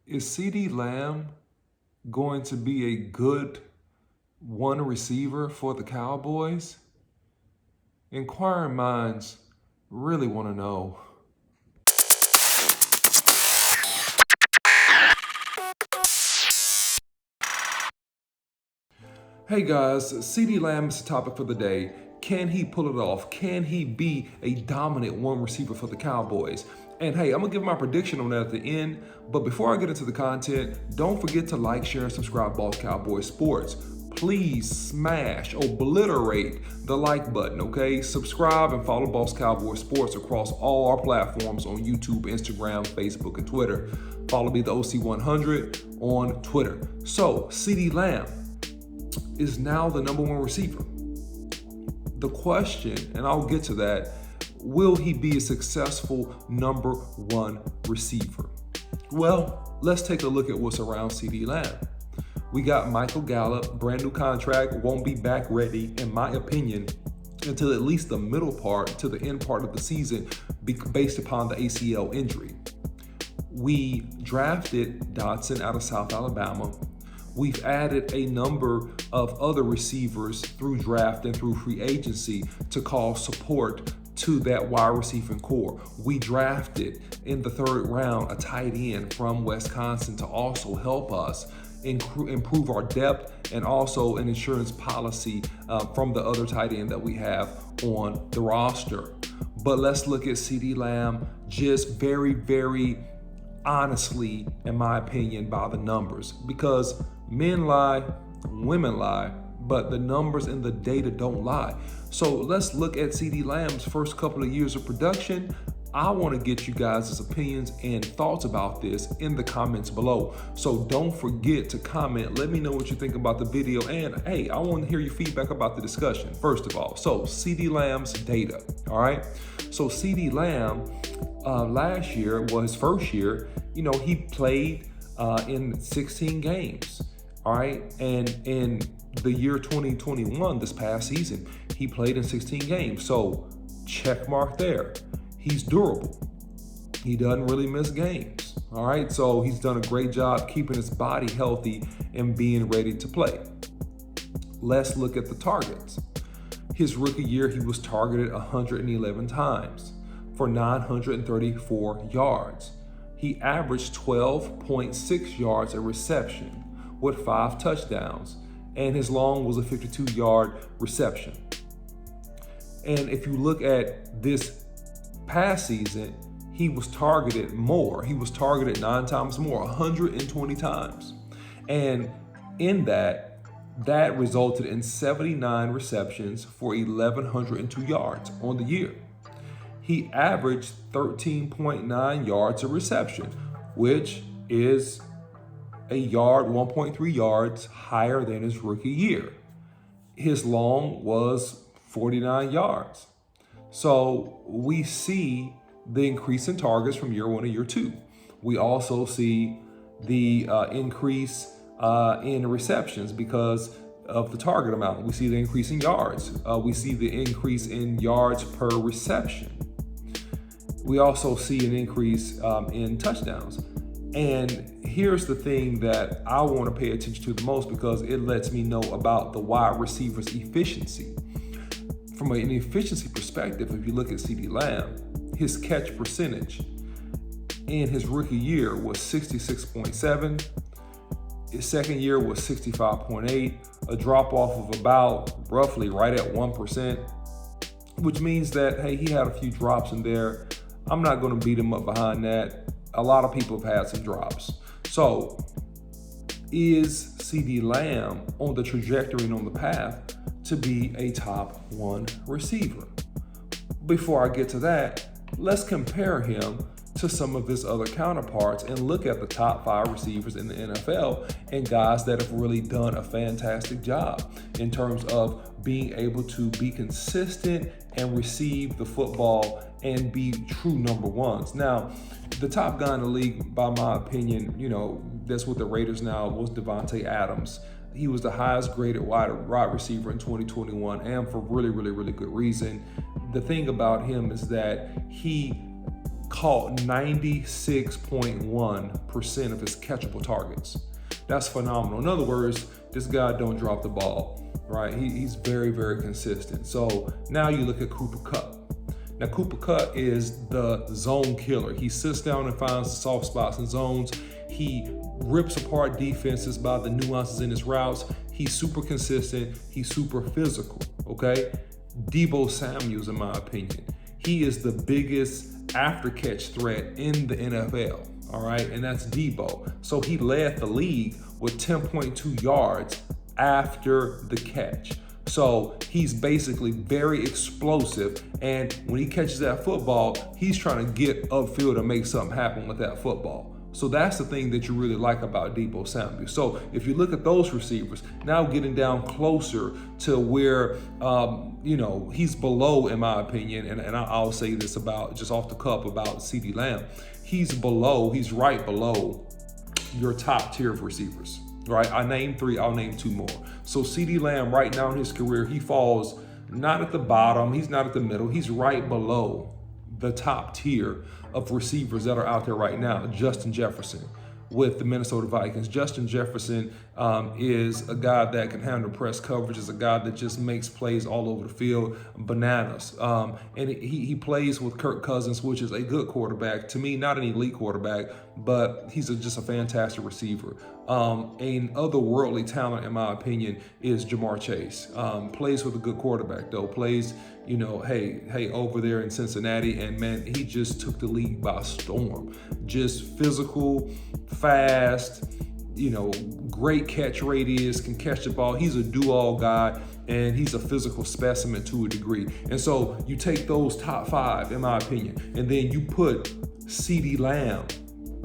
Is CeeDee Lamb going to be a good one receiver for the Cowboys? Inquiring minds really want to know. Hey guys, CeeDee Lamb is the topic for the day. Can he pull it off? Can he be a dominant one receiver for the Cowboys? And hey, I'm gonna give my prediction on that at the end. But before I get into the content, don't forget to like, share, and subscribe Boss Cowboy Sports. Please smash, obliterate the like button, okay? Subscribe and follow Boss Cowboy Sports across all our platforms on YouTube, Instagram, Facebook, and Twitter. Follow me, the OC100, on Twitter. So, CeeDee Lamb is now the number one receiver. The question, and I'll get to that, will he be a successful number one receiver? Well, let's take a look at what's around CeeDee Lamb. We got Michael Gallup, brand new contract, won't be back ready, in my opinion, until at least the middle part to the end part of the season based upon the ACL injury. We drafted Dotson out of South Alabama. We've added a number of other receivers through draft and through free agency to call support to that wide receiving core. We drafted in the third round a tight end from Wisconsin to also help us improve our depth and also an insurance policy from the other tight end that we have on the roster. But let's look at CeeDee Lamb just very, very honestly, in my opinion, by the numbers, because men lie, women lie, but the numbers and the data don't lie. So let's look at CeeDee Lamb's first couple of years of production. I want to get you guys' opinions and thoughts about this in the comments below. So don't forget to comment. Let me know what you think about the video. And hey, I want to hear your feedback about the discussion, first of all. So CeeDee Lamb's data, all right? So CeeDee Lamb, last year, well, his first year, he played in 16 games, all right? And in the year 2021, this past season, he played in 16 games. So check mark there. He's durable. He doesn't really miss games, all right? So he's done a great job keeping his body healthy and being ready to play. Let's look at the targets. His rookie year, he was targeted 111 times for 934 yards. He averaged 12.6 yards a reception with 5 touchdowns, and his long was a 52-yard reception. And if you look at this past season, he was targeted more. He was targeted 9 times more, 120 times. And in that resulted in 79 receptions for 1,102 yards on the year. He averaged 13.9 yards a reception, which is a yard, 1.3 yards higher than his rookie year. His long was 49 yards. So we see the increase in targets from year 1 to year 2. We also see the increase in receptions because of the target amount. We see the increase in yards. We see the increase in yards per reception. We also see an increase in touchdowns. And here's the thing that I want to pay attention to the most, because it lets me know about the wide receiver's efficiency. From an efficiency perspective, if you look at CeeDee Lamb, his catch percentage in his rookie year was 66.7. His second year was 65.8, a drop off of about roughly right at 1%, which means that, hey, he had a few drops in there. I'm not going to beat him up behind that. A lot of people have had some drops. So is CeeDee Lamb on the trajectory and on the path to be a top 1 receiver? Before I get to that, let's compare him to some of his other counterparts and look at the top 5 receivers in the NFL and guys that have really done a fantastic job in terms of being able to be consistent and receive the football and be true number ones. Now, the top guy in the league, by my opinion, that's with the Raiders now, was Devontae Adams. He was the highest graded wide receiver in 2021, and for really, really, really good reason. The thing about him is that he caught 96.1% of his catchable targets. That's phenomenal. In other words, this guy don't drop the ball, right? He's very, very consistent. So now you look at Cooper Kupp. Now, Cooper Kupp is the zone killer. He sits down and finds the soft spots and zones. He rips apart defenses by the nuances in his routes. He's super consistent. He's super physical, okay? Deebo Samuels, in my opinion, he is the biggest after-catch threat in the NFL, all right? And that's Deebo. So he led the league with 10.2 yards after the catch. So he's basically very explosive, and when he catches that football, he's trying to get upfield and make something happen with that football. So that's the thing that you really like about Deebo Samuel. So if you look at those receivers, now getting down closer to where, he's below, in my opinion, and I'll say this about just off the cuff about CeeDee Lamb, he's right below your top tier of receivers, right? I named 3, I'll name 2 more. So CeeDee Lamb right now in his career, he falls not at the bottom, he's not at the middle, he's right below the top tier of receivers that are out there right now. Justin Jefferson with the Minnesota Vikings. Justin Jefferson is a guy that can handle press coverage, is a guy that just makes plays all over the field, bananas. And he plays with Kirk Cousins, which is a good quarterback. To me, not an elite quarterback, but he's just a fantastic receiver. An otherworldly talent, in my opinion, is Jamar Chase. Plays with a good quarterback, though. Plays, over there in Cincinnati, and man, he just took the league by storm. Just physical, fast, great catch radius, can catch the ball. He's a do-all guy, and he's a physical specimen to a degree. And so you take those top 5, in my opinion, and then you put CeeDee Lamb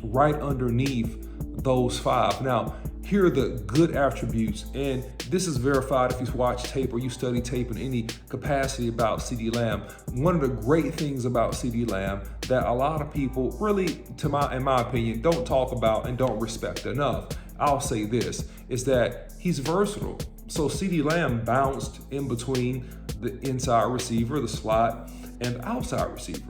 right underneath those 5. Now, here are the good attributes, and this is verified if you watch tape or you study tape in any capacity about CeeDee Lamb. One of the great things about CeeDee Lamb that a lot of people really, in my opinion, don't talk about and don't respect enough, I'll say this, is that he's versatile. So CeeDee Lamb bounced in between the inside receiver, the slot, and the outside receiver.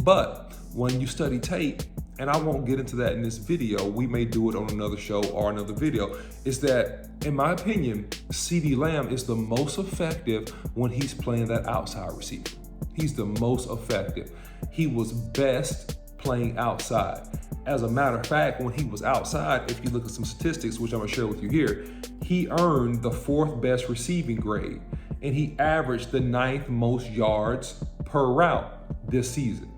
But when you study tape, and I won't get into that in this video, we may do it on another show or another video, is that, in my opinion, CeeDee Lamb is the most effective when he's playing that outside receiver. He's the most effective. He was best playing outside. As a matter of fact, when he was outside, if you look at some statistics, which I'm gonna share with you here, he earned the 4th best receiving grade, and he averaged the 9th most yards per route this season.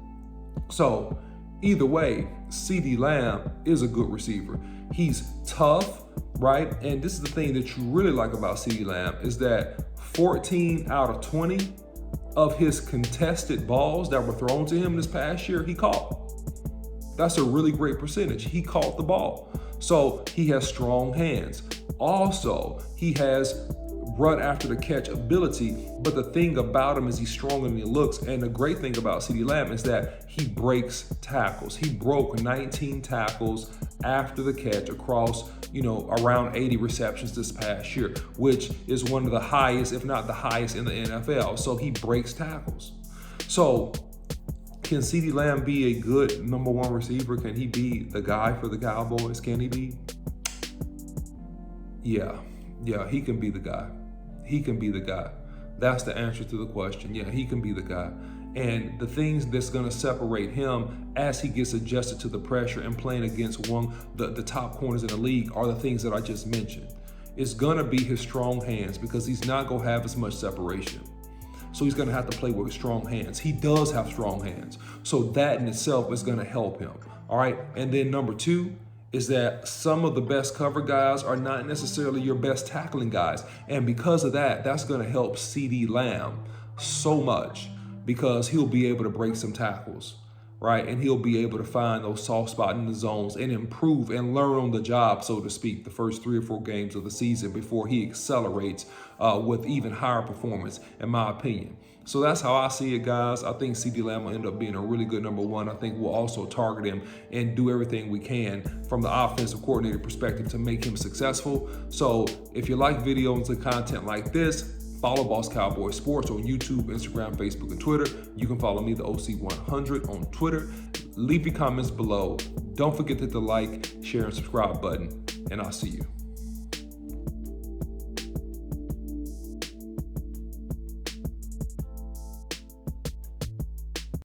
So, either way, CeeDee Lamb is a good receiver. He's tough, right? And this is the thing that you really like about CeeDee Lamb, is that 14 out of 20 of his contested balls that were thrown to him this past year, he caught. That's a really great percentage. He caught the ball. So he has strong hands. Also, he has run after the catch ability, but the thing about him is he's stronger than he looks. And the great thing about CeeDee Lamb is that he breaks tackles. He broke 19 tackles after the catch across, around 80 receptions this past year, which is one of the highest, if not the highest, in the NFL. So he breaks tackles. So can CeeDee Lamb be a good number 1 receiver? Can he be the guy for the Cowboys? Can he be? Yeah, he can be the guy. He can be the guy. That's the answer to the question. Yeah, he can be the guy. And the things that's going to separate him as he gets adjusted to the pressure and playing against the top corners in the league are the things that I just mentioned. It's going to be his strong hands, because he's not going to have as much separation. So he's going to have to play with strong hands. He does have strong hands. So that in itself is going to help him. All right. And then number 2 is that some of the best cover guys are not necessarily your best tackling guys. And because of that, that's going to help CeeDee Lamb so much, because he'll be able to break some tackles, right? And he'll be able to find those soft spots in the zones and improve and learn on the job, so to speak, the first 3 or 4 games of the season before he accelerates with even higher performance, in my opinion. So that's how I see it, guys. I think CeeDee Lamb will end up being a really good number 1. I think we'll also target him and do everything we can from the offensive coordinator perspective to make him successful. So if you like videos and content like this, Follow Boss Cowboy Sports on YouTube, Instagram, Facebook, and Twitter. You can follow me, the OC100, on Twitter. Leave your comments below. Don't forget to hit the like, share, and subscribe button, and I'll see you.